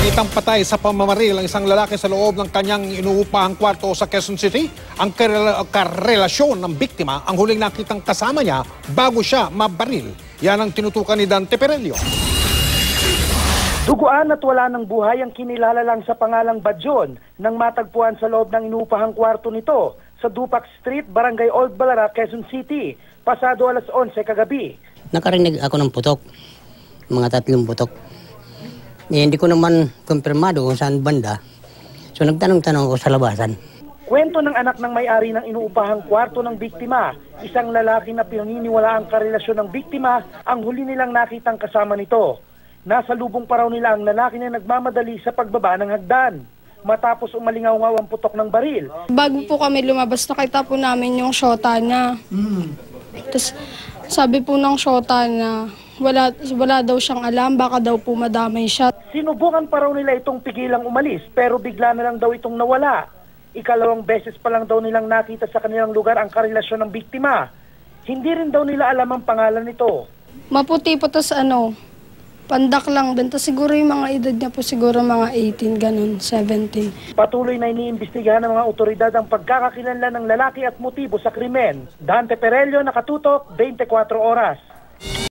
Nakitang patay sa pamamaril ang isang lalaki sa loob ng kanyang inuupahang kwarto sa Quezon City. Ang karelasyon ng biktima ang huling nakitang kasama niya bago siya mabaril. Yan ang tinutukan ni Dante Perelio. Duguan at wala ng buhay ang kinilala lang sa pangalang Badyon nang matagpuan sa loob ng inuupahang kwarto nito sa Dupac Street, Barangay Old Balara, Quezon City, pasado alas 11 kagabi. Nakarinig ako ng putok, mga 3 putok. Hindi ko naman kumpirmado kung saan banda. So nagtanong-tanong ako sa labasan. Kwento ng anak ng may-ari ng inuupahang kwarto ng biktima, isang lalaki na pinaniniwala ang karelasyon ng biktima, ang huli nilang nakitang kasama nito. Nasa lubong pa raw nila ang lalaki na nagmamadali sa pagbaba ng hagdan. Matapos umalingaw-ngaw ang putok ng baril. Bago po kami lumabas, nakita po namin yung shota niya. Tapos sabi po ng shota na wala daw siyang alam, baka daw po madamay siya. Sinubukan pa raw nila itong pigilang umalis pero bigla na lang daw itong nawala. Ikalawang beses pa lang daw nilang nakita sa kanilang lugar ang karelasyon ng biktima. Hindi rin daw nila alam ang pangalan nito. Maputi po, tas pandak lang din. Tas siguro yung mga edad niya po siguro mga 18, ganun, 17. Patuloy na iniimbestigahan ng mga otoridad ang pagkakakilanlan ng lalaki at motibo sa krimen. Dante Perelio, Nakatutok, 24 Oras.